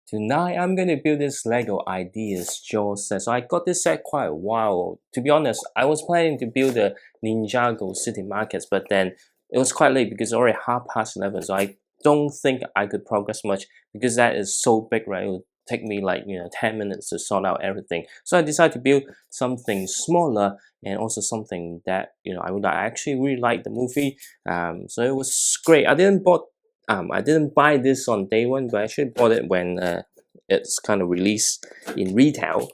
Tonight I'm going to build this Lego Ideas Jaws set. So I got this set quite a while. To be honest, I was planning to build a Ninjago City Markets, but then it was quite late because it's already 11:30. So I don't think I could progress much because that is so big, right? It would take me like 10 minutes to sort out everything. So I decided to build something smaller and also something that I actually really like the movie. So it was great. I didn't buy this on day one, but I actually bought it when it's kind of released in retail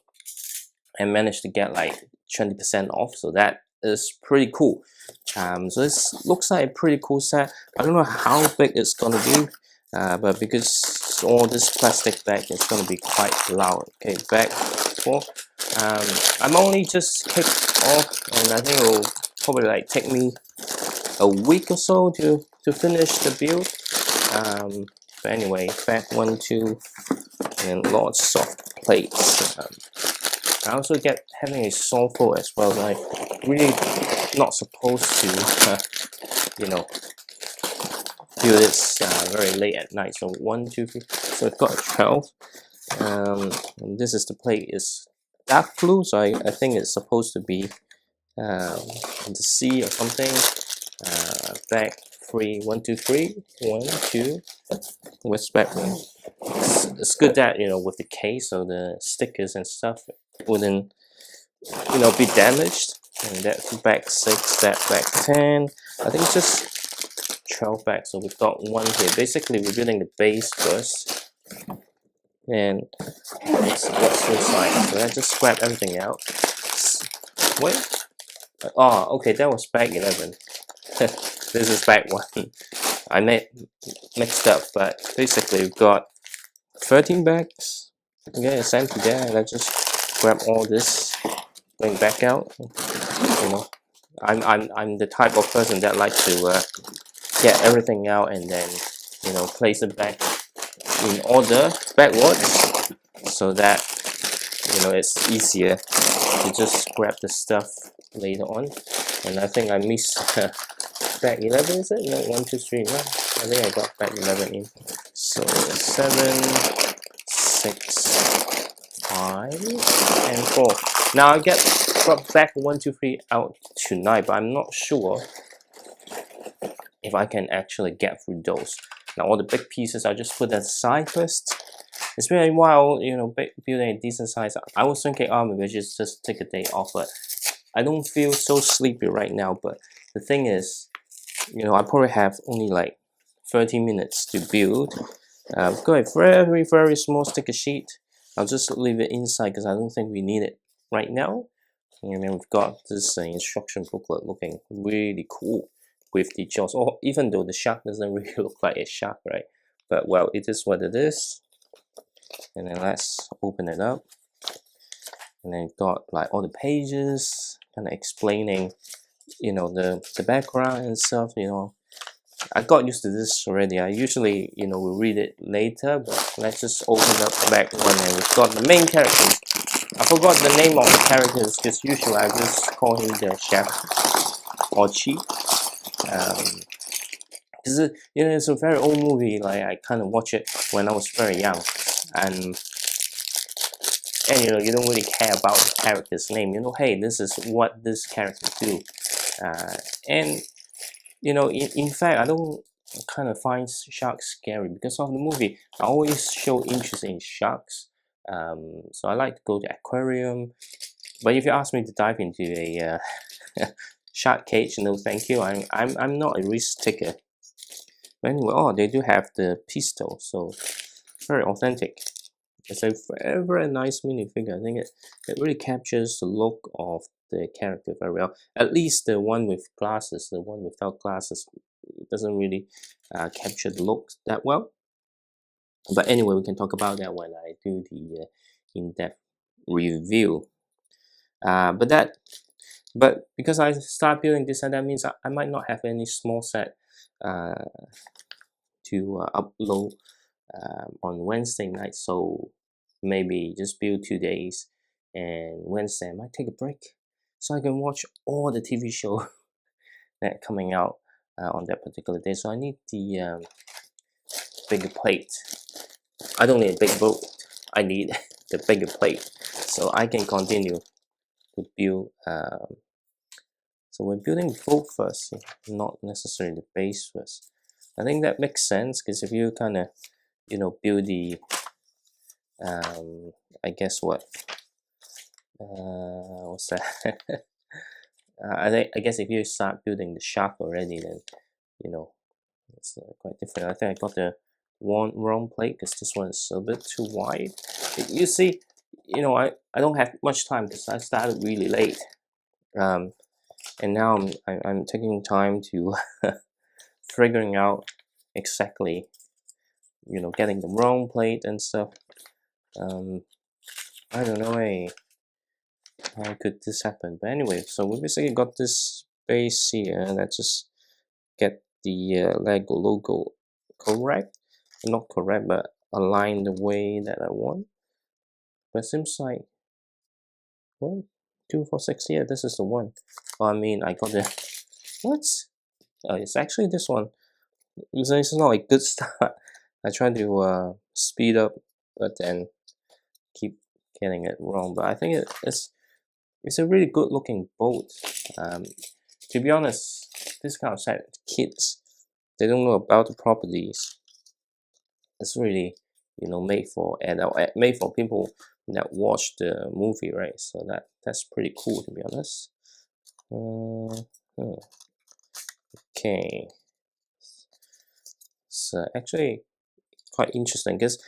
and managed to get like 20% off. So that is pretty cool. So this looks like a pretty cool set. I don't know how big it's gonna be, but because all this plastic bag is gonna be quite loud. Okay, bag 4. I'm only just kicked off, and I think it will probably like take me a week or so to finish the build. But anyway, bag 1, 2, and lots of plates. I also get having a sofa as well. So I really not supposed to, do this very late at night. So 1, 2, 3. So I've got 12. And this is the plate is dark blue. So I think it's supposed to be the sea or something. Bag 3, 1, 2, 3, 1, 2. Where's bag 1? It's good that with the case, so the stickers and stuff wouldn't be damaged. And that's bag 6, that bag 10. I think it's just 12 bags. So we've got 1 here. Basically, we're building the base first, and what's inside. So I just grab everything out. Wait. Oh, okay, that was bag 11. This is bag 1. I mixed up, but basically we've got 13 bags. Okay, it's empty there, and I just grab all this, going back out. I'm the type of person that likes to get everything out and then place it back in order backwards, so that it's easier to just grab the stuff later on. And I think I missed bag 11, is it? No, 1, 2, 3. No, I think I got bag 11 in. So 7, 6, 5, and 4. Now I got bag 1, 2, 3 out tonight, but I'm not sure if I can actually get through those. Now all the big pieces I just put aside first. It's been a while, building a decent size. I was thinking, maybe I should just take a day off, but I don't feel so sleepy right now. But the thing is, I probably have only like 30 minutes to build. I've got a very, very small sticker sheet. I'll just leave it inside because I don't think we need it right now. And then we've got this instruction booklet looking really cool with the jaws. Oh, even though the shark doesn't really look like a shark, right? But well, it is what it is. And then let's open it up. And then got like all the pages kind of explaining, the background and stuff. I got used to this already. I usually, will read it later, but let's just open up back 1, and we've got the main characters. I forgot the name of the characters because usually I just call him the chef or chief. Because it's a very old movie. Like I kind of watched it when I was very young, and you don't really care about the character's name. Hey, this is what this character do, and in fact, I don't kind of find sharks scary because of the movie. I always show interest in sharks, so I like to go to aquarium. But if you ask me to dive into a shark cage, no, thank you. I'm not a risk taker. But anyway, they do have the pistol, so very authentic. It's a very nice minifigure. I think it really captures the look of the character very well. At least the one with glasses. The one without glasses, it doesn't really capture the look that well. But anyway, we can talk about that when I do the in-depth review. But because I start building this, and that means I might not have any small set to upload on Wednesday night. So maybe just build 2 days, and Wednesday I might take a break so I can watch all the TV show that coming out on that particular day. So I need the bigger plate. I don't need a big boat, I need the bigger plate, so I can continue to build. So we're building the boat first, not necessarily the base first. I think that makes sense, because if you kind of, build the I guess what's that? I guess if you start building the shaft already, then you know it's quite different. I think I got the wrong plate, because this one is a bit too wide. You see, I don't have much time, because I started really late, and now I'm taking time to figuring out exactly, getting the wrong plate and stuff. I don't know, how could this happen? But anyway, so we basically got this base here, and let's just get the Lego logo correct. Not correct, but aligned the way that I want. But it seems like 1, 2, 4, 6. Yeah, this is the one. Oh, I mean, I got the what? It's actually this one. It's not a good start. I tried to speed up, but then keep getting it wrong. But I think it's a really good looking boat. To be honest, this kind of set, kids, they don't know about the properties. It's really, made for adult, made for people that watch the movie, right? So that's pretty cool, to be honest. Okay, so actually quite interesting, because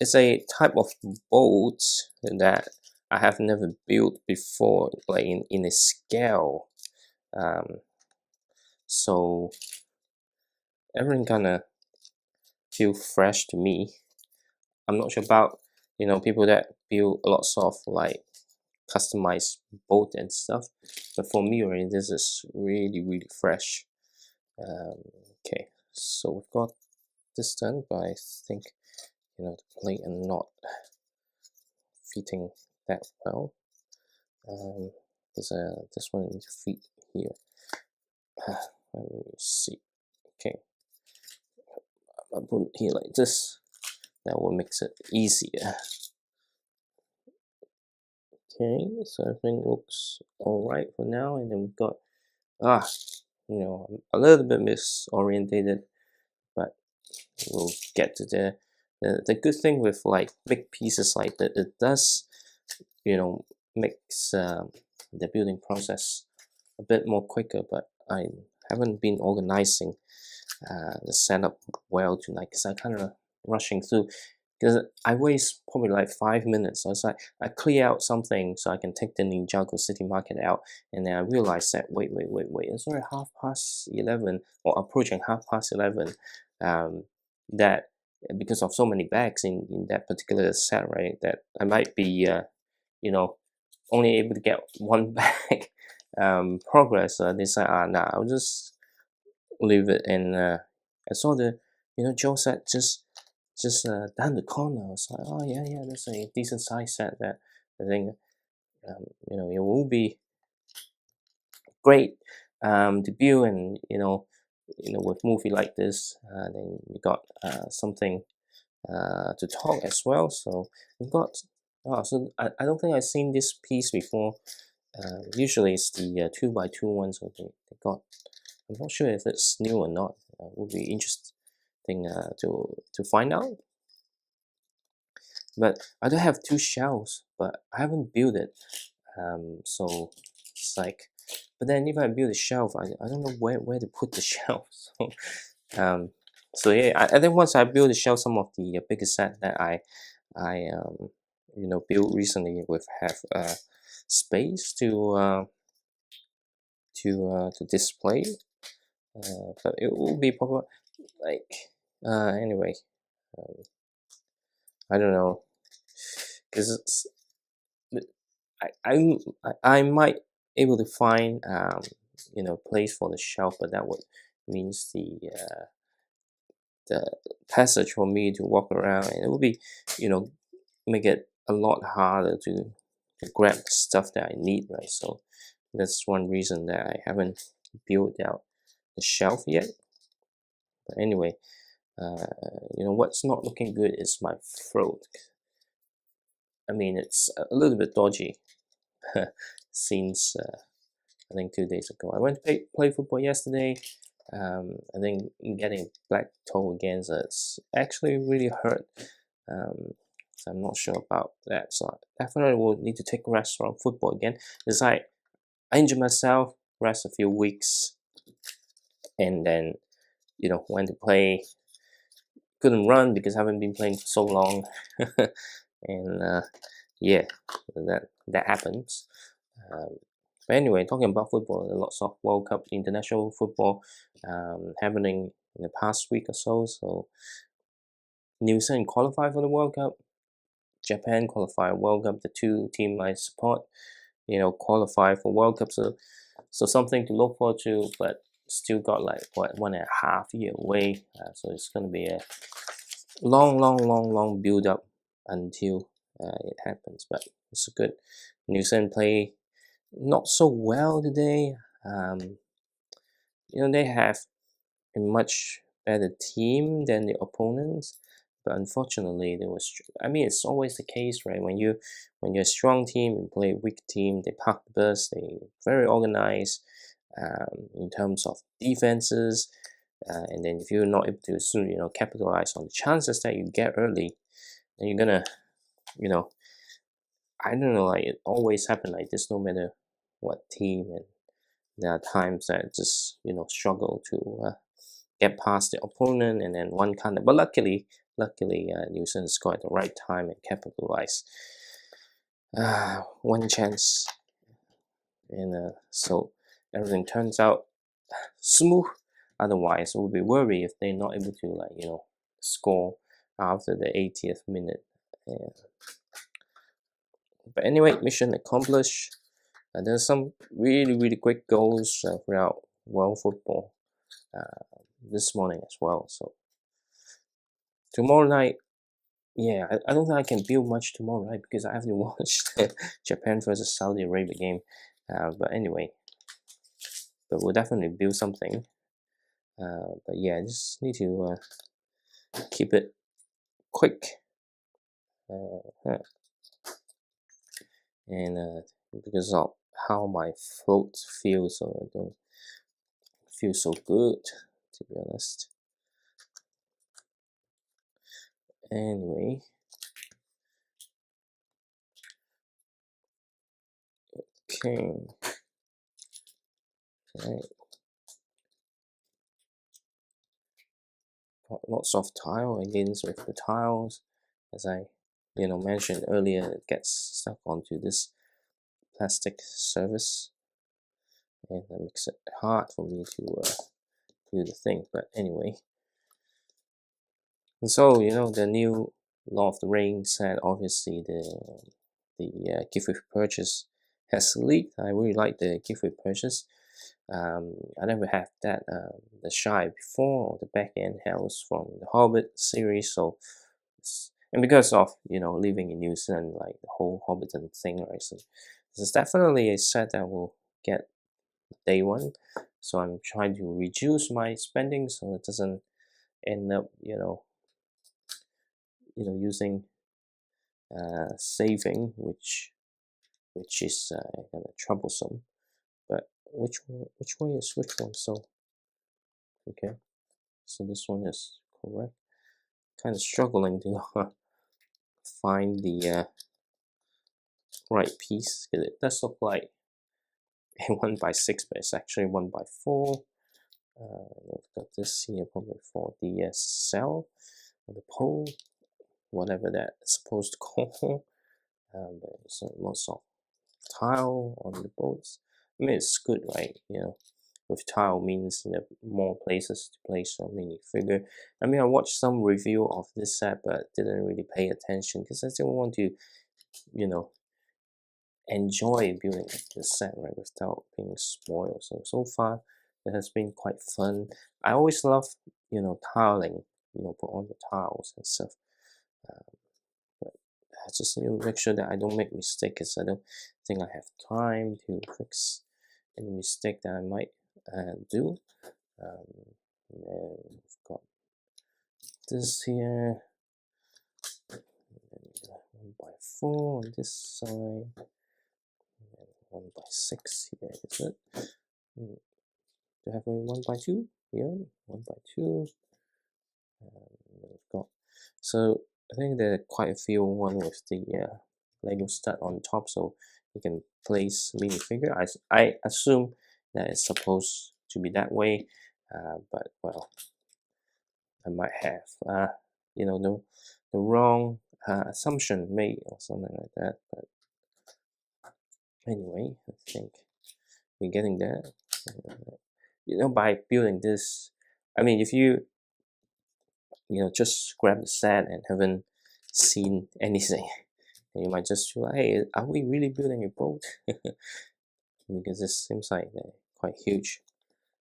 it's a type of boat that I have never built before, like in a scale. So everything kind of feel fresh to me. I'm not sure about people that build lots of like customized boat and stuff, but for me, right, this is really fresh. Okay, so we've got this done, but I think the plate are not fitting that well. There's this one needs to fit here. Let me see. Okay, I put it here like this. That will make it easier. Okay, so everything looks alright for now, and then we've got a little bit misorientated, but we'll get to the good thing with like big pieces like that, it does makes the building process a bit more quicker. But I haven't been organizing the setup well tonight, because I kind of rushing through, because I waste probably like 5 minutes. So it's like I clear out something so I can take the Ninjago City Market out, and then I realize that wait, it's already 11:30, or approaching 11:30. That because of so many bags in that particular set, right? That I might be only able to get one bag progress. They say, nah, I'll just leave it. And I saw Joe said just down the corner. I was like, oh yeah, that's a decent size set that I think it will be great to build. And with movie like this, then you got something to talk as well. So we've got so I don't think I've seen this piece before. Usually it's the 2x2 ones, so they got, I'm not sure if it's new or not. Would be interesting to find out. But I do have 2 shelves, but I haven't built it. So it's like, but then if I build a shelf, I don't know where to put the shelf. So yeah, I think once I build the shelf, some of the bigger set that I built recently with have space to display. But it will be probably like anyway. I don't know, because I might able to find place for the shelf, but that would means the passage for me to walk around, and it will be make it a lot harder to grab stuff that I need, right? So that's one reason that I haven't built out the shelf yet. But anyway, what's not looking good is my throat. I mean, it's a little bit dodgy since I think 2 days ago. I went to play football yesterday. I think getting black toe again, so it's actually really hurt. So I'm not sure about that. So I definitely will need to take rest from football again. It's like I injured myself, rest a few weeks, and then went to play. Couldn't run because I haven't been playing for so long, and yeah, that happens. But anyway, talking about football, lots of World Cup international football happening in the past week or so. So New Zealand qualified for the World Cup. Japan qualified World Cup. The two teams I support, qualify for World Cup. So something to look forward to, but still got like 1.5 year away. So it's gonna be a long build up until it happens. But it's good. New Zealand play not so well today. They have a much better team than the opponents, but unfortunately, there was. I mean, it's always the case, right? When you're a strong team, you play a weak team. They park the bus. They very organized in terms of defenses, and then if you're not able to soon, capitalize on the chances that you get early, then you're gonna, you know, I don't know, like it always happen like this, no matter what team, and there are times that just struggle to get past the opponent, and then one kind of. But luckily, New Zealand scored at the right time and capitalized one chance, and so everything turns out smooth. Otherwise, we'll be worried if they're not able to score after the 80th minute. Yeah. But anyway, mission accomplished. There's some really great goals throughout world football this morning as well. So tomorrow night, yeah, I don't think I can build much tomorrow, right? Because I have to watch the Japan versus Saudi Arabia game. But anyway, but we'll definitely build something. But yeah, just need to keep it quick. And because of how my throat feels, so I don't feel so good, to be honest. Anyway, okay, right. Got lots of tile against with the tiles, as I mentioned earlier. It gets stuck onto this plastic surface, and that makes it hard for me to do the thing. But anyway, and so the new law of the ring said obviously the gift with purchase has leaked. I really like the gift with purchase. I never had that the shy before, or the back end house from the Hobbit series. So and because of living in New Zealand, like the whole Hobbiton thing, right? So this is definitely a set that will get day one. So I'm trying to reduce my spending so it doesn't end up using saving, which is kind of troublesome. But which way is which one? So okay, so this one is correct. Kind of struggling to find the right piece. It does look like a 1x6, but it's actually 1x4. We've got this here probably for the cell or the pole, whatever that's supposed to call. But it's lots of tile on the boats. I mean, it's good, right? With tile means more places to place your minifigure. I mean, I watched some review of this set, but didn't really pay attention because I still want to, enjoy building the set, right, without being spoiled. So far, it has been quite fun. I always love, tiling, put on the tiles and stuff. But I just need to make sure that I don't make mistakes, because I don't think I have time to fix any mistake that I might do. And we've got this here, 1 by 4 on this side, and 1 by 6 here, is it? Do I have only 1 by 2? Yeah, 1 by 2. We've got, so I think there are quite a few one with the Lego stud on top, so you can place minifigure. I assume that it's supposed to be that way, but well, I might have the wrong assumption made or something like that. But anyway, I think we're getting there. By building this, I mean, if you just grab the set and haven't seen anything, you might just feel like, hey, are we really building a boat? Because this seems like a quite huge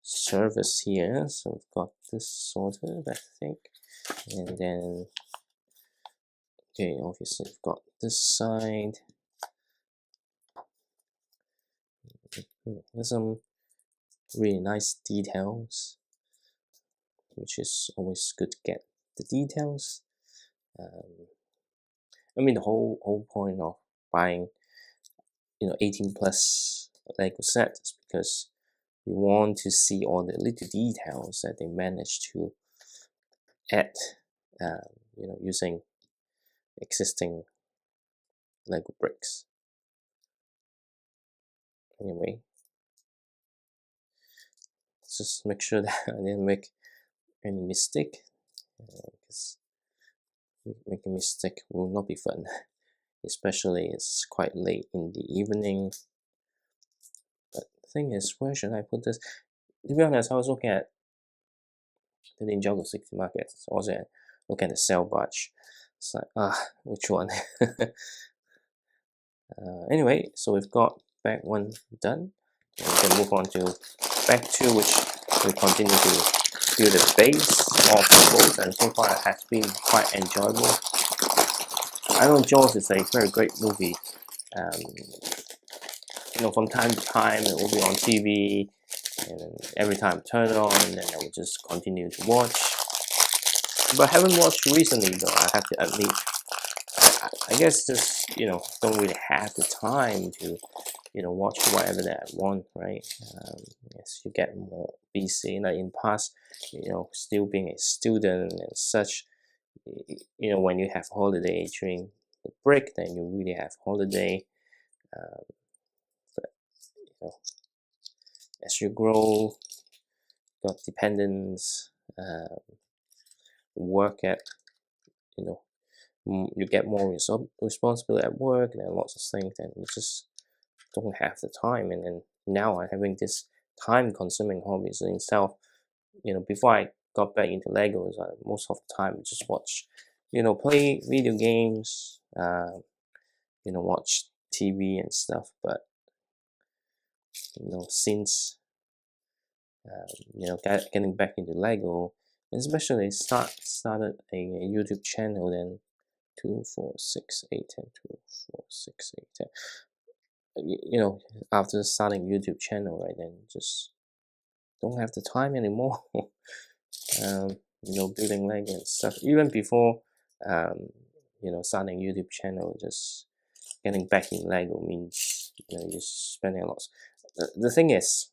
surface here. So we've got this sorted, I think, and then okay, obviously we've got this side. There's some really nice details, which is always good to get the details. I mean, the whole point of buying 18 plus Lego set is because you want to see all the little details that they managed to add, using existing Lego bricks. Anyway, just make sure that I didn't make any mistake, because making mistake will not be fun, especially it's quite late in the evening. But the thing is, where should I put this? To be honest, I was looking at the Ninjago 60 market, so I was looking at the sale batch. It's like, which one? Anyway, so we've got bag 1 done. And we can move on to bag 2, which we continue to build the base of the boat, and so far it has been quite enjoyable. I know Jaws is a very great movie. From time to time it will be on TV, and every time I turn it on, and then I will just continue to watch. But I haven't watched recently, though, I have to admit. I guess just don't really have the time to watch whatever that I want, right? Yes, you get more busy. Like in past, still being a student and such, when you have holiday during the break, then you really have holiday. But as you grow, got dependents, work at, you get more responsibility at work, and lots of things, and you just don't have the time. And then now I'm having this time-consuming hobby. So instead of, before I got back into Legos, most of the time I just watch, play video games, watch TV and stuff. But since getting back into Lego, especially started a YouTube channel, then 2, 4, 6, 8, 10, 2, 4, 6, 8, 10. After starting YouTube channel, right, then just don't have the time anymore. Building Lego and stuff. Even before, starting YouTube channel, just getting back in Lego means, you're spending a lot. The thing is,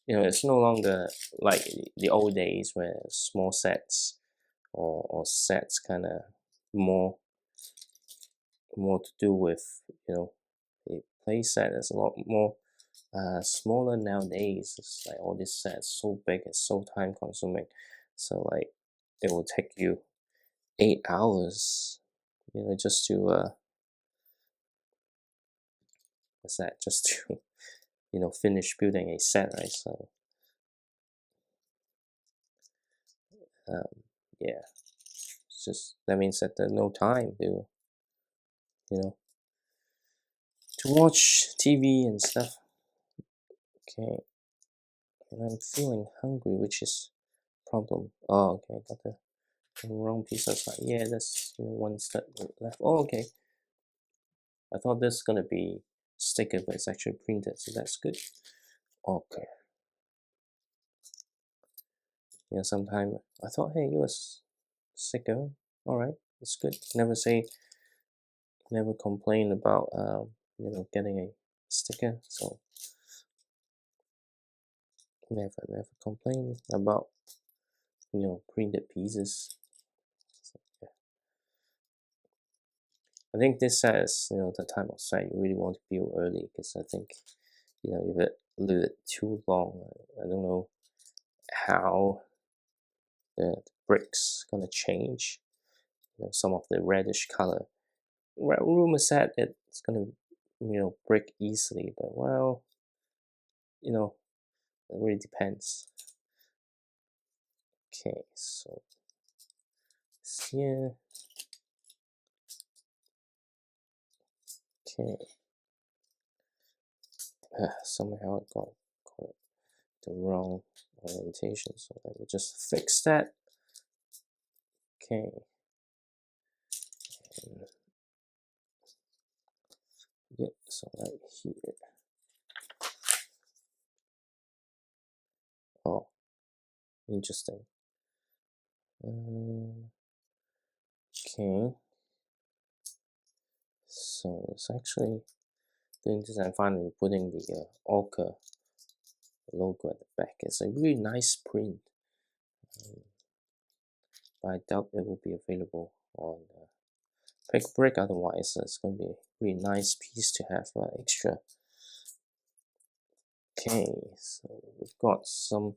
it's no longer like the old days where small sets or sets kind of more to do with, a play set is a lot more smaller nowadays. It's like all these sets so big, it's so time consuming. So like it will take you 8 hours, just to just to finish building a set, right? So yeah, it's just that means that there's no time to watch TV and stuff. Okay, and I'm feeling hungry, which is problem. Oh, okay, I got the wrong piece of side. Yeah, that's one step left. Oh, okay. I thought this is gonna be sticker, but it's actually printed, so that's good. Okay. Sometime I thought, hey, it was sticker. All right, that's good. Never complain about getting a sticker. So never complain about printed pieces. So, yeah. I think this set is the type of set you really want to build early, because I think if it leave it too long, I don't know how the bricks gonna change. Some of the reddish color. Rumor said it's gonna break easily, but well, it really depends. Okay, so here. Okay. Somehow I got it the wrong orientation, so let me just fix that. Okay. And, yep, so right here. Oh, interesting. Okay. So it's actually doing this and finally putting the Orca logo at the back. It's a really nice print. But I doubt it will be available on Pick Brick. Otherwise, it's going to be a really nice piece to have extra. Okay, so we've got some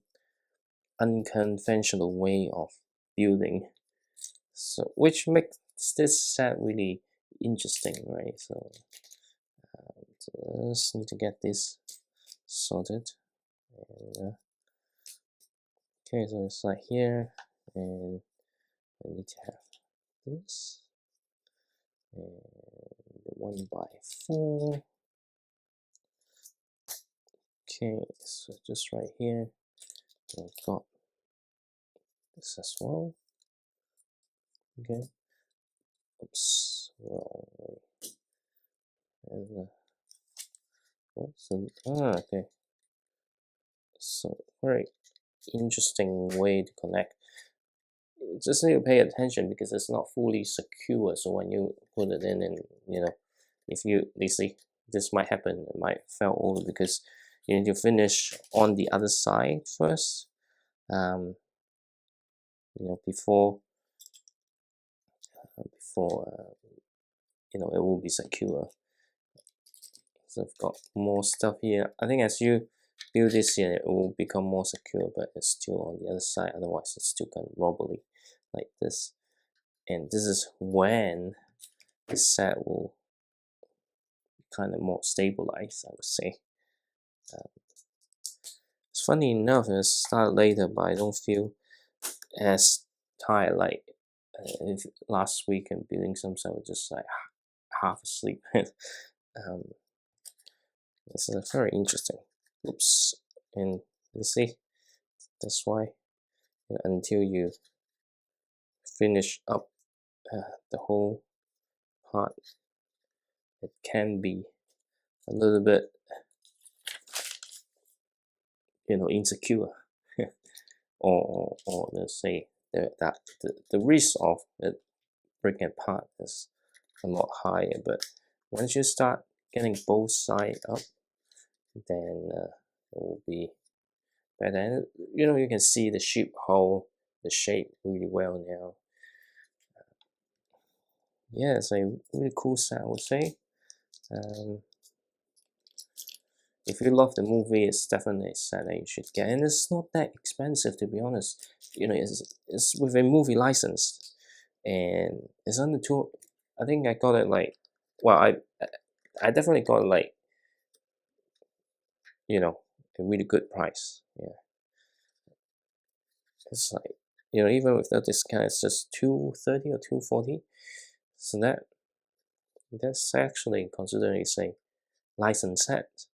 unconventional way of building, so which makes this set really interesting, right? So just need to get this sorted. And, okay, so it's like here, and I need to have this, and the 1x4. Okay, so just right here, I've got this as well. Okay, oops, wrong way. And okay. So very interesting way to connect. You just need to pay attention because it's not fully secure. So when you put it in, and if you see this might happen, it might fall over because you need to finish on the other side first. Before it will be secure. So I've got more stuff here. I think as you build this here, it will become more secure, but it's still on the other side. Otherwise, it's still kind of wobbly like this. And this is when the set will kind of more stabilized, I would say. It's funny enough, it started later, but I don't feel as tired like last week and building some stuff was just like half asleep. This is very interesting. Oops. And you see, that's why until you finish up the whole part, it can be a little bit insecure. or let's say that the risk of it breaking apart is a lot higher. But once you start getting both sides up, then it will be better. And you can see the sheep hole, the shape really well now. Yeah, it's a really cool set, I would say. If you love the movie, it's definitely a set that you should get, and it's not that expensive, to be honest. It's with a movie license, and it's under two. I think I got it like, well, I definitely got it like, a really good price. Yeah, it's like even with the discount, it's just $230 or $240. So that's actually considered as a license set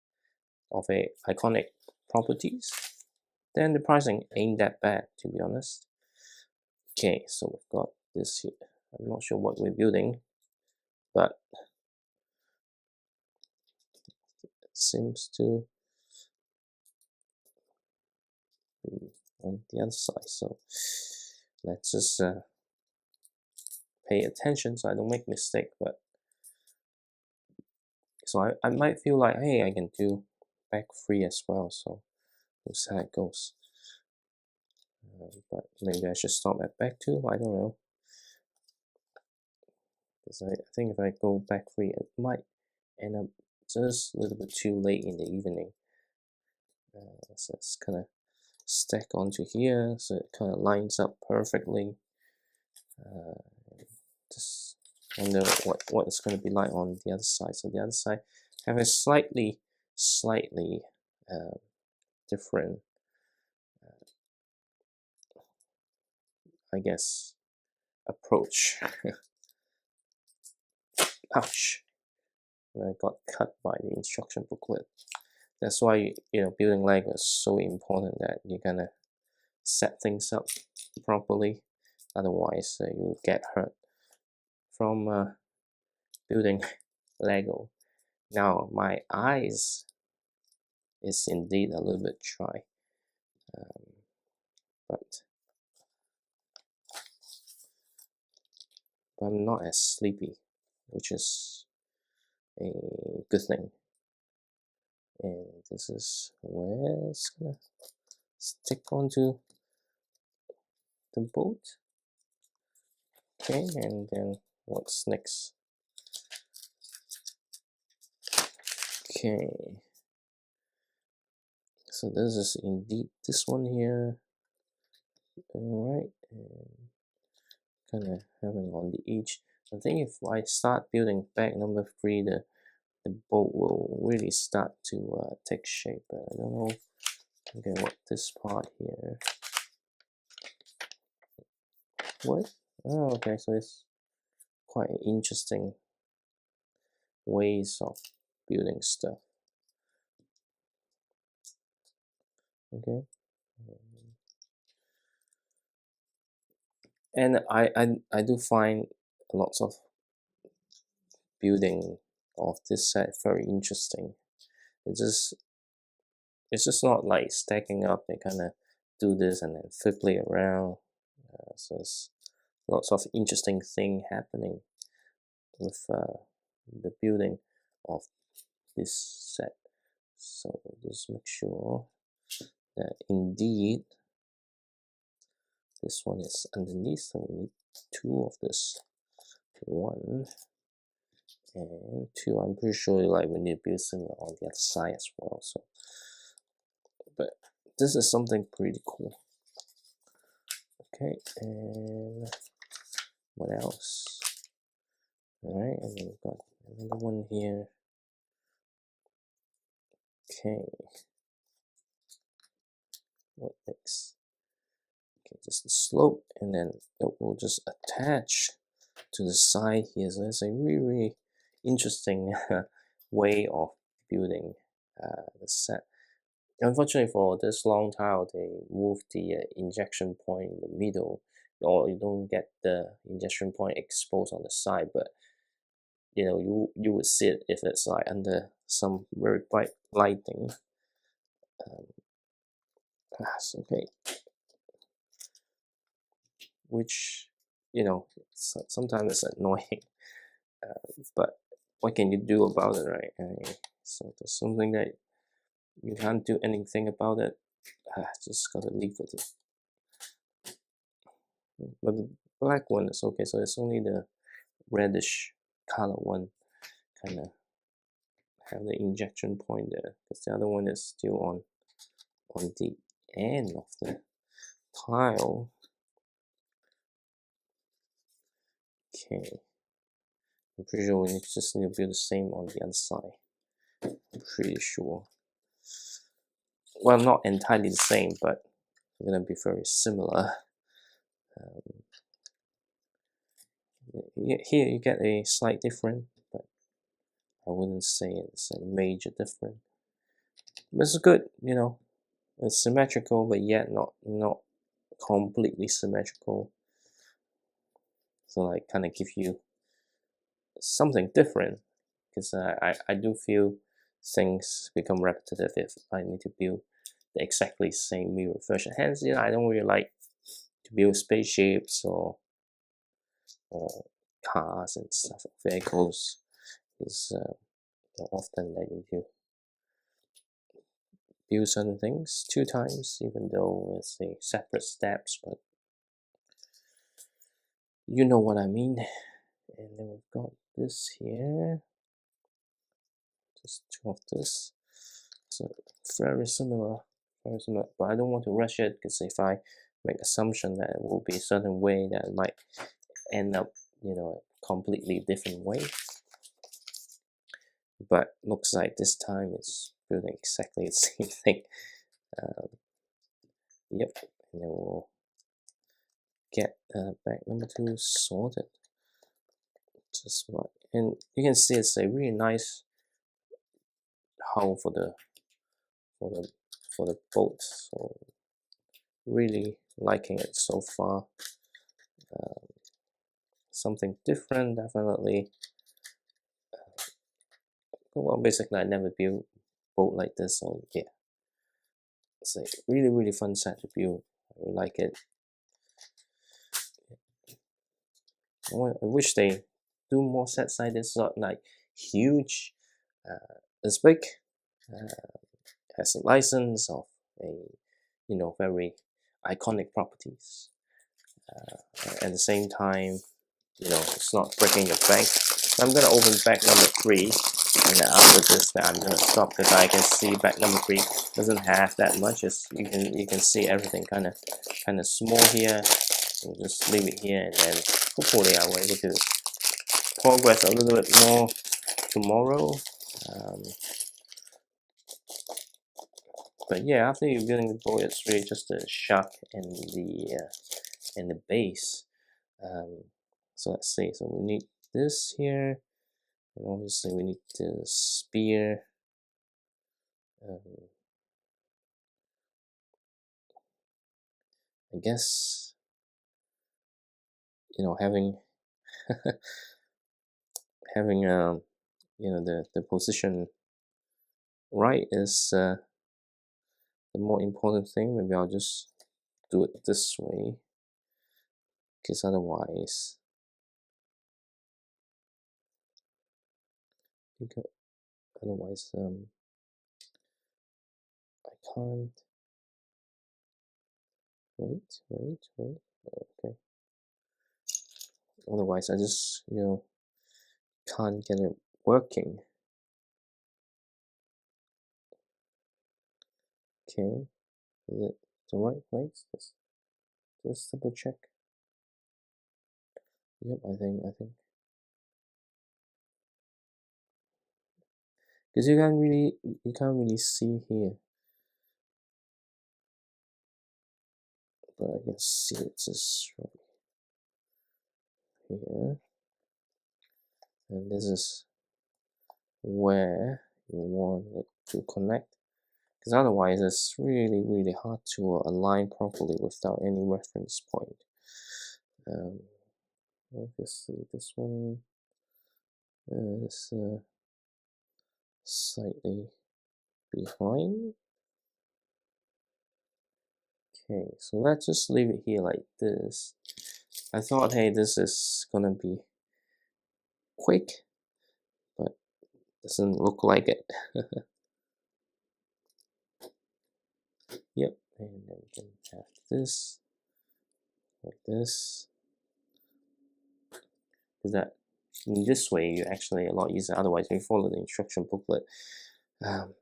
of a iconic properties. Then the pricing ain't that bad, to be honest. Okay, so we've got this here. I'm not sure what we're building, but it seems to be on the other side. So let's just pay attention so I don't make mistake. But so I might feel like, hey, I can do back 3 as well. So we'll see how it goes. But maybe I should stop at back 2. I don't know. Because I think if I go back 3, it might end up just a little bit too late in the evening. So it's kind of stack onto here, so it kind of lines up perfectly. Just wonder what it's going to be like on the other side. So the other side have a slightly different, I guess, approach. Ouch! And I got cut by the instruction booklet. That's why, building Lego is so important, that you're gonna set things up properly. Otherwise, you will get hurt from building Lego. Now, my eyes is indeed a little bit dry, but I'm not as sleepy, which is a good thing. And this is where it's gonna stick onto the boat. Okay, and then what's next? Okay, so this is indeed this one here. Alright, and kind of having on the edge. I think if I start building back number 3, the boat will really start to take shape. But I don't know. Okay, what this part here? What? Oh, okay. So it's quite interesting ways of building stuff. Okay. And I do find lots of building of this set very interesting. It's just not like stacking up. They kind of do this and then flip it around. So it's lots of interesting thing happening with the building of this set. So just make sure that indeed this one is underneath. So we need 2 of this. 1 and 2. I'm pretty sure like we need to build similar on the other side as well. So, but this is something pretty cool. Okay, and what else? Alright, and then we've got another one here. Okay, what next? Okay, just the slope, and then it will just attach to the side here. So it's a really interesting way of building the set. Unfortunately for this long tile, they moved the injection point in the middle, or you don't get the injection point exposed on the side. But you would see it if it's like under some very bright lighting. Okay, which sometimes it's annoying, but what can you do about it, right? So there's something that you can't do anything about it. Just gotta leave it. But the black one is okay, so it's only the reddish color one kind of have the injection point there, because the other one is still on the end of the tile. Okay, I'm pretty sure we just need to build the same on the other side. I'm pretty sure. Well, not entirely the same, but they're gonna be very similar. Here you get a slight difference, but I wouldn't say it's a major difference. But it's good, it's symmetrical, but yet not completely symmetrical. So like kind of give you something different, because I do feel things become repetitive if I need to build the exactly same mirror version. Hence, I don't really like to build spaceships or cars and stuff, vehicles, is often that you build certain things 2 times, even though it's a separate steps, but you know what I mean. And then we've got this here, just 2 of this. So very similar, but I don't want to rush it, because if I make assumption that it will be a certain way, that it might end up, a completely different way. But looks like this time it's building exactly the same thing. Yep, and then we'll get bag number 2 sorted. Just right, and you can see it's a really nice hull for the boat. So really liking it so far. Something different, definitely. Well, basically I never built boat like this, so yeah, it's a really fun set to build. I really like it. I wish they do more sets like this, not like huge. It's big, has a license of a very iconic properties. At the same time, it's not breaking your bank. So I'm gonna open bag number 3, and then after this, then I'm gonna stop, because I can see bag number 3 doesn't have that much. You can see everything kind of small here. So just leave it here, and then hopefully I will able to progress a little bit more tomorrow. But yeah, after you're building the boat, it's really just the shaft and the base. So let's see. So we need this here, and obviously we need the spear. I guess having having the position right is the more important thing. Maybe I'll just do it this way, because otherwise I can't. Wait. Okay. Otherwise I just can't get it working. Okay, is it the right place? Just double check. Yep, I think because you can't really see here, but I can see it just right here, and this is where you want it to connect, because otherwise it's really hard to align properly without any reference point. Obviously this one is slightly behind. Okay, so let's just leave it here like this. I thought, hey, this is gonna be quick, but doesn't look like it. Yep, and then we can have this like this. Because that in this way you actually a lot easier. Otherwise, if you follow the instruction booklet,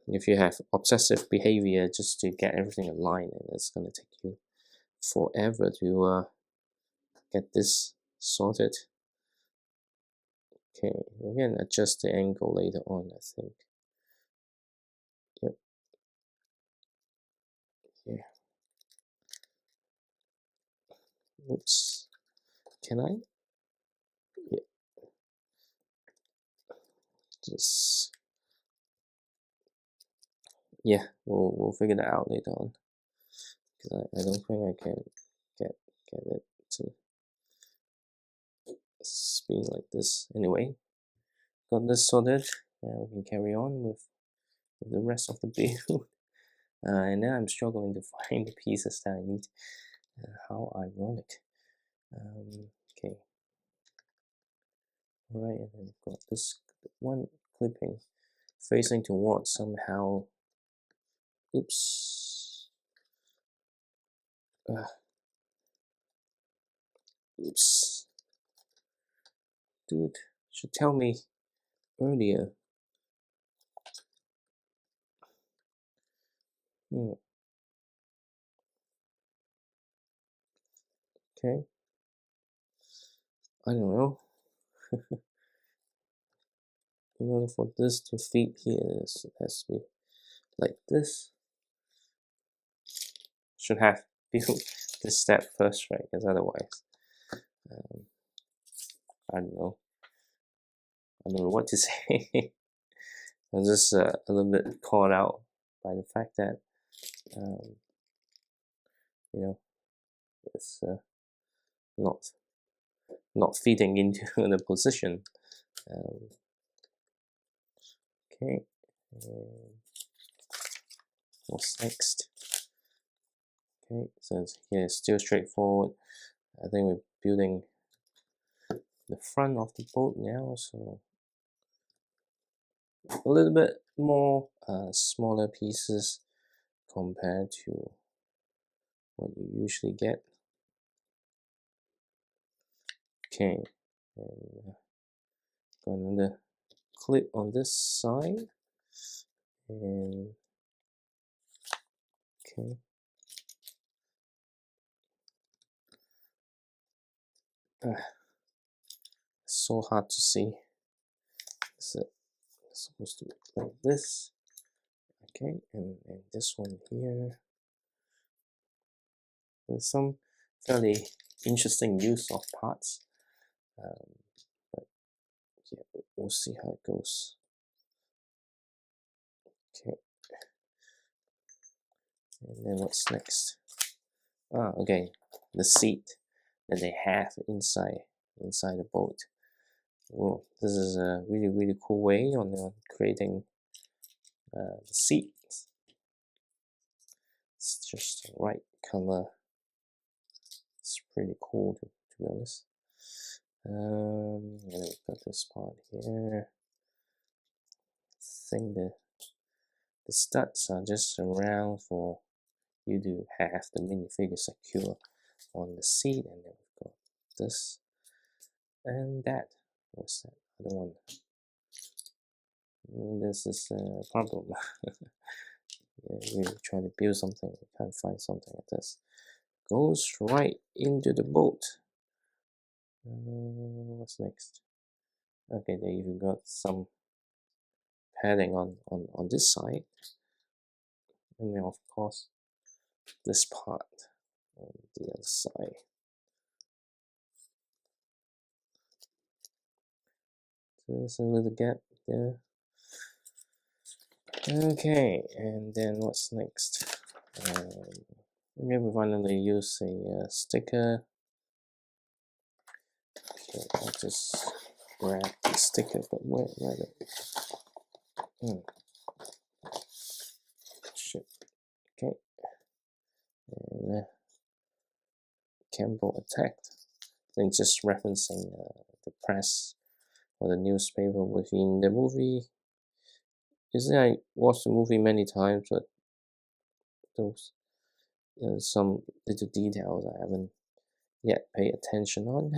if you have obsessive behavior just to get everything aligned, and it's gonna take you forever to get this sorted. Okay, we can adjust the angle later on, I think. Yep. Yeah. Oops. Can I? Yeah. Just yeah, we'll figure that out later on. Because I don't think I can get it to spin like this. Anyway, got this sorted, and we can carry on with the rest of the build. And now I'm struggling to find the pieces that I need. How ironic. Okay. Right, and then we've got this one clipping facing towards somehow. Oops. Oops. Dude, should tell me earlier. Okay. I don't know. In order for this to fit here, it has to be like this. Should have built this step first, right? Because otherwise, um, I don't know. I don't know what to say. I'm just a little bit caught out by the fact that um, you know it's not not fitting into the position. Um, okay, and what's next? Okay, so here it's still straightforward. I think we're building the front of the boat now, so a little bit more smaller pieces compared to what you usually get. Okay, and got another clip on this side, and okay. So hard to see. Is it supposed to be like this? Okay, and this one here. There's some fairly interesting use of parts, but yeah, we'll see how it goes. Okay, and then what's next? Okay, the seat that they have inside the boat. Oh, this is a really cool way on creating the seat. It's just the right color. It's pretty cool to be honest. And we've got this part here. I think the studs are just around for you to have the minifigure secure on the seat, and then we've got this and that. What's that other one? This is a problem. Yeah, we're trying to build something, we can't find something like this. Goes right into the boat. What's next? Okay, there you got some padding on this side, and then of course this part on the other side. So there's a little gap there. Okay, and then what's next? Maybe we finally use a sticker. Okay, I'll just grab the sticker, but where the shit. Okay, and Campbell attacked. Then just referencing the press or the newspaper within the movie. You see, I watched the movie many times, but those some little details I haven't yet paid attention on.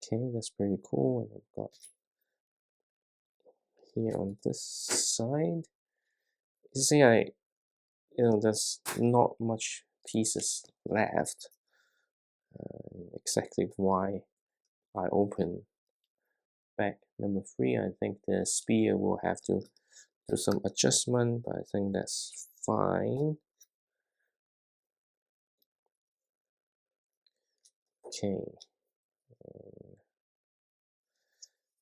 Okay, that's pretty cool. And I've got here on this side. You see, there's not much pieces left. Exactly why I open back number 3. I think the spear will have to do some adjustment, but I think that's fine. Okay.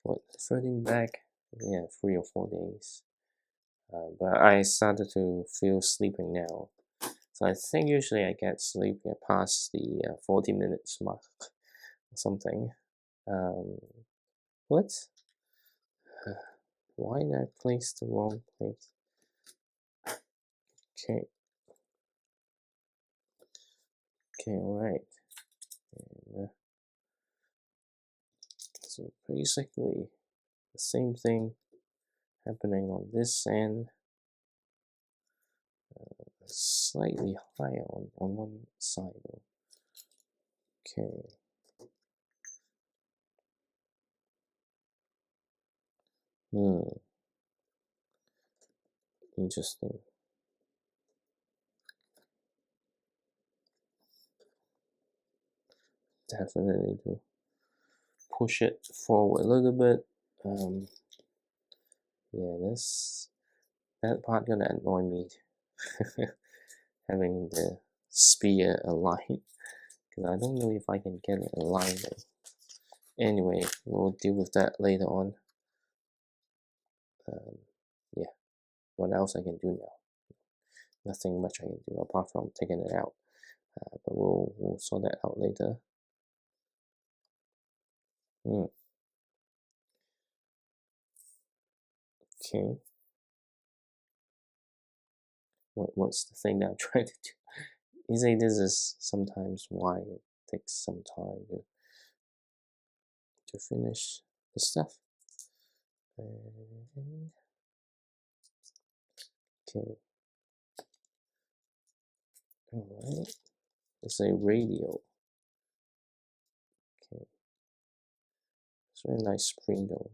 What, 13 back? Yeah, 3 or 4 days. But I started to feel sleeping now. So I think usually I get sleepy past the 40 minutes mark or something. What? Why did I place the wrong place? Okay. Okay, alright. So basically the same thing happening on this end, slightly higher on one side though. Okay. Interesting. Definitely do push it forward a little bit. Yeah, that part gonna annoy me. Having the spear aligned, because I don't know if I can get it aligned. Anyway, we'll deal with that later on. Yeah, what else I can do now? Nothing much I can do apart from taking it out. But we'll sort that out later. Okay. What's the thing that I'm trying to do? You say this is sometimes why it takes some time to finish the stuff. Okay. Alright. It's a radio. Okay. It's a very nice spring though.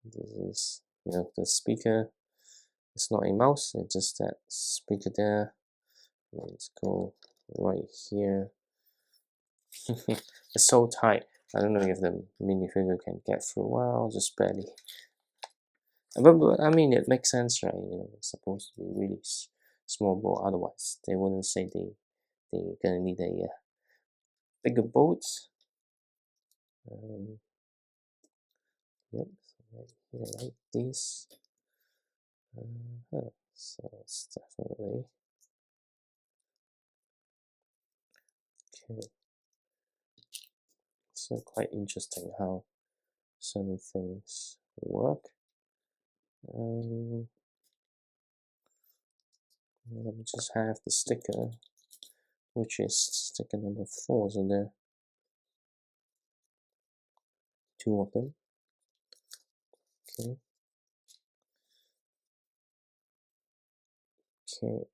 This is, the speaker. It's not a mouse, it's just that speaker there. Let's go right here. It's so tight. I don't know if the minifigure can get through. Well, just barely. But I mean, it makes sense, right? It's supposed to be really small boat. Otherwise, they wouldn't say they're gonna need a bigger boat. Yep, so right here like this. So it's definitely okay. So quite interesting how certain things work. Let me just have the sticker, which is sticker number 4. So there are 2 of them. Okay. Okay.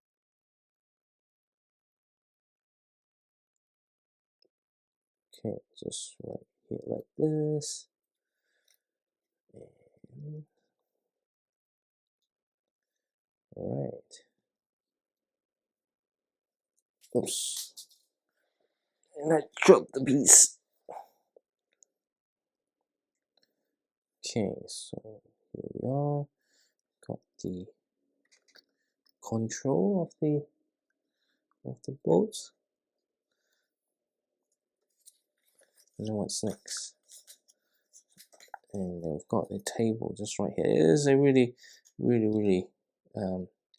Okay. Just right here like this. And all right. Oops. And I dropped the piece. Okay, so here we are. Got the control of the boat. And then what's next? And then we've got the table just right here. It is a really, really, really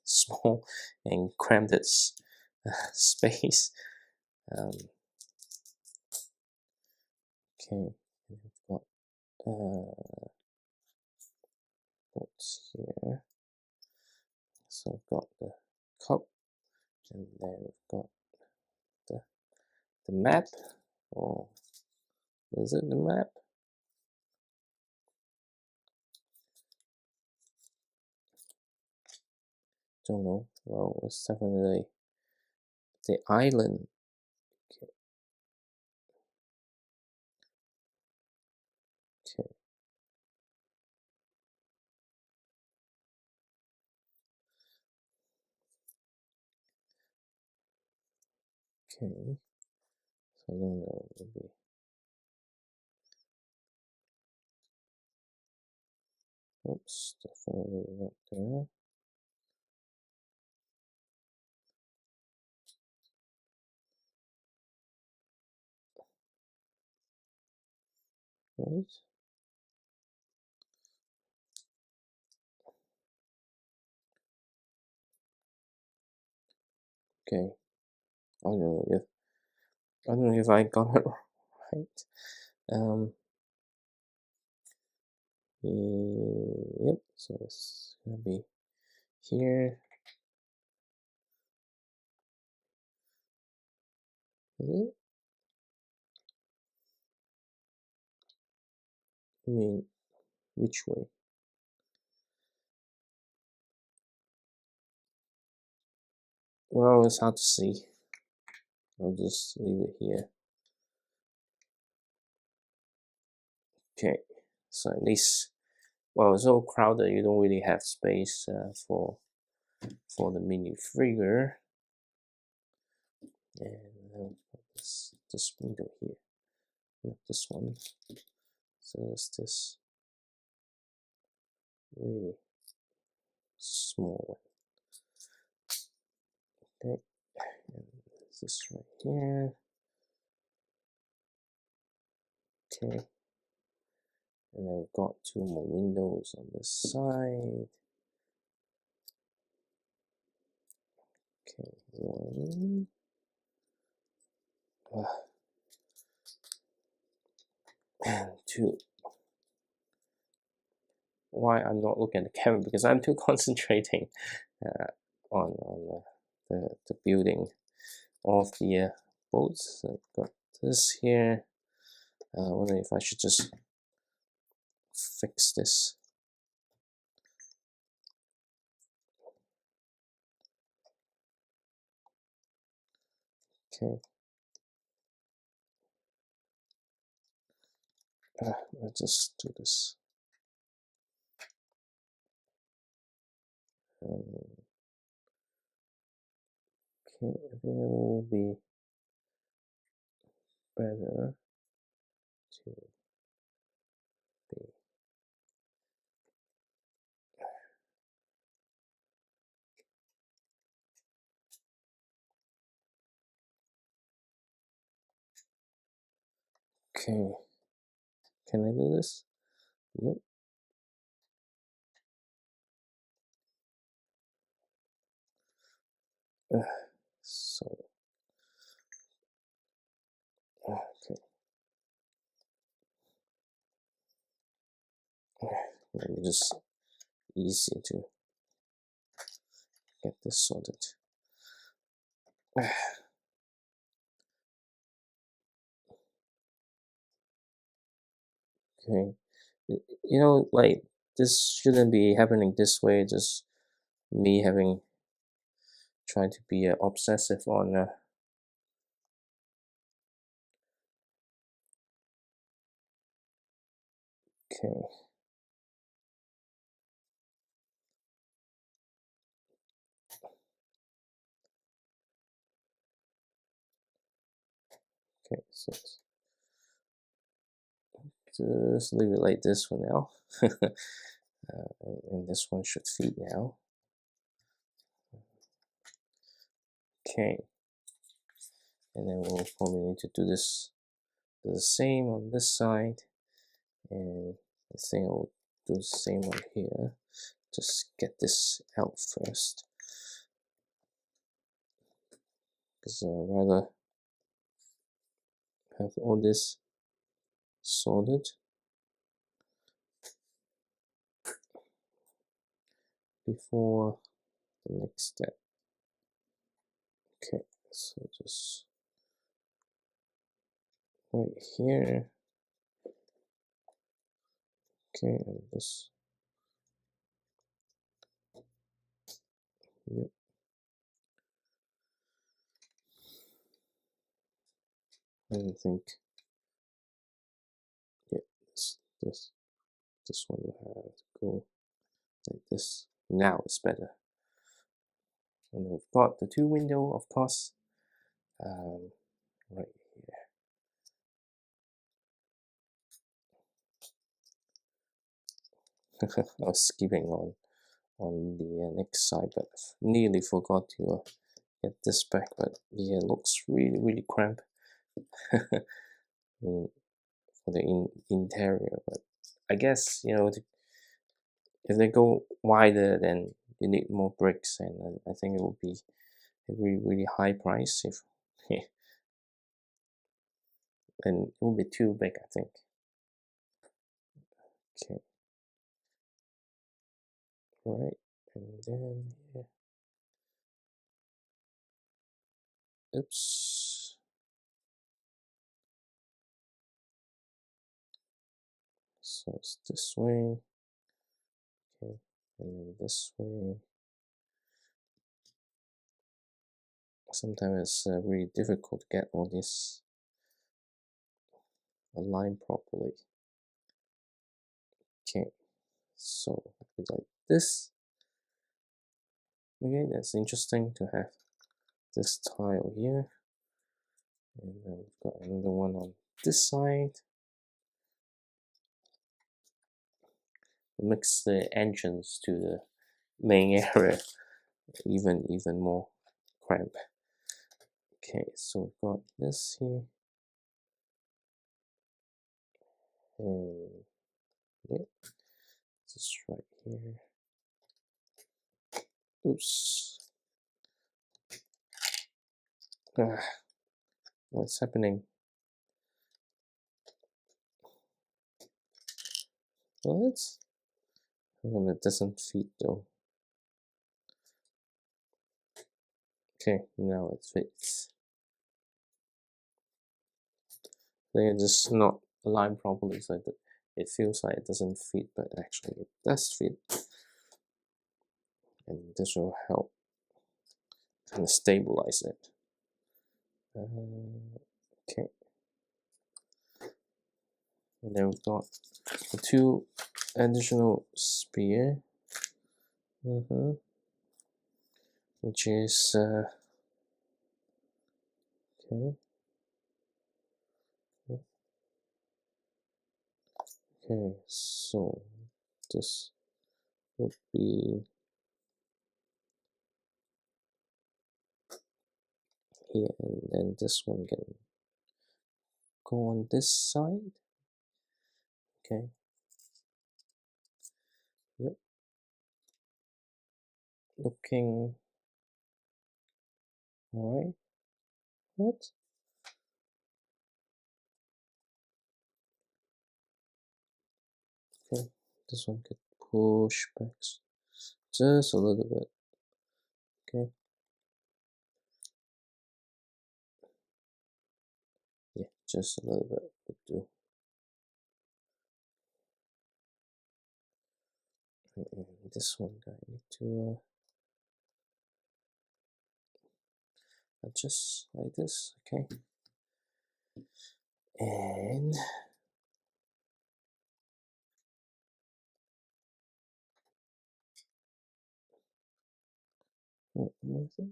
small and cramped space. Okay, we've got what's here? So we've got the cup, and then we've got the map, or is it the map? Don't know. Well, it's definitely the island. Okay. Okay. Okay. So I don't know, maybe. Oops, definitely not there. Right. Okay. I don't know if I got it right. Yep. So it's gonna be here. Is it? I mean, which way? Well, it's hard to see. I'll just leave it here. Okay, so at least, well, it's so crowded, you don't really have space for the minifigure. And this window here, not this one. So it's this really small one. Okay, and this right here. Okay, and then we've got two more windows on this side. Okay, one. And two. Why I'm not looking at the camera? Because I'm too concentrating on the building of the boats. So I've got this here. I wonder if I should just fix this. Okay. Let's just do this. Okay, I think it will be better to be. Okay, can I do this? Yep. So, okay. Maybe just easier to get this sorted. Okay, you know, like this shouldn't be happening this way. Just me having trying to be obsessive on. Okay. Okay, so just leave it like this for now. And this one should fit now. Okay, and then we'll probably need to do the same on this side, and I think I'll do the same one here. Just get this out first, because I'd rather have all this sorted before the next step. Okay, so just right here. Okay, and this. Yep. I think. Yeah, this one will have to go like this. Now it's better. And we've got the two window, of course, right here. I was skipping on the next side, but nearly forgot to get this back. But yeah, it looks really cramped for the interior. But I guess, you know, if they go wider, then you need more bricks, and I think it will be a really high price if and it will be too big, I think. Okay, right, and then yeah. Oops. So it's this way, okay, and then this way. Sometimes it's really difficult to get all this aligned properly. Okay, so like this. Okay, that's interesting to have this tile here, and then we've got another one on this side. It makes the entrance to the main area even more cramped. Okay, so we've got this here, and yeah, just right here. Oops. What's happening? What? Oh, it doesn't fit though. Okay, now it fits. I think it's just not aligned properly, so it feels like it doesn't fit, but actually it does fit. And this will help kind of stabilize it. Okay. And then we've got the two additional spear, which is okay. Okay, so this would be here, and then this one can go on this side. Okay. Yep. Looking alright. What? Okay. This one could push back just a little bit. Okay. Yeah, just a little bit would do. And this one I need to adjust like this. Okay. And what was it?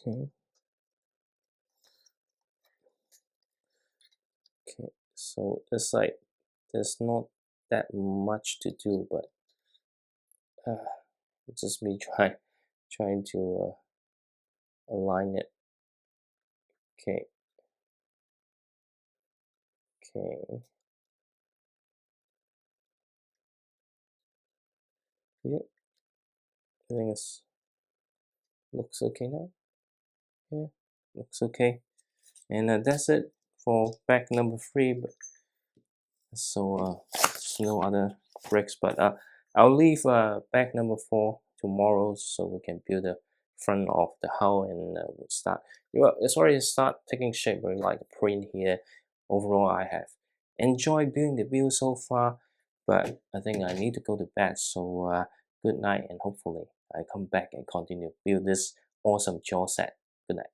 Okay. Okay. So it's like there's not that much to do, but it's just me trying to align it. Okay. Okay. Yep. I think it looks okay now. Yeah. Looks okay. And that's it for bag number 3. But so there's no other bricks, but I'll leave bag number 4 tomorrow so we can build the front of the hull, and we'll start. It's already start taking shape. We like the print here. Overall, I have enjoyed building the build so far, but I think I need to go to bed. So good night, and hopefully I come back and continue build this awesome jaw set. Good night.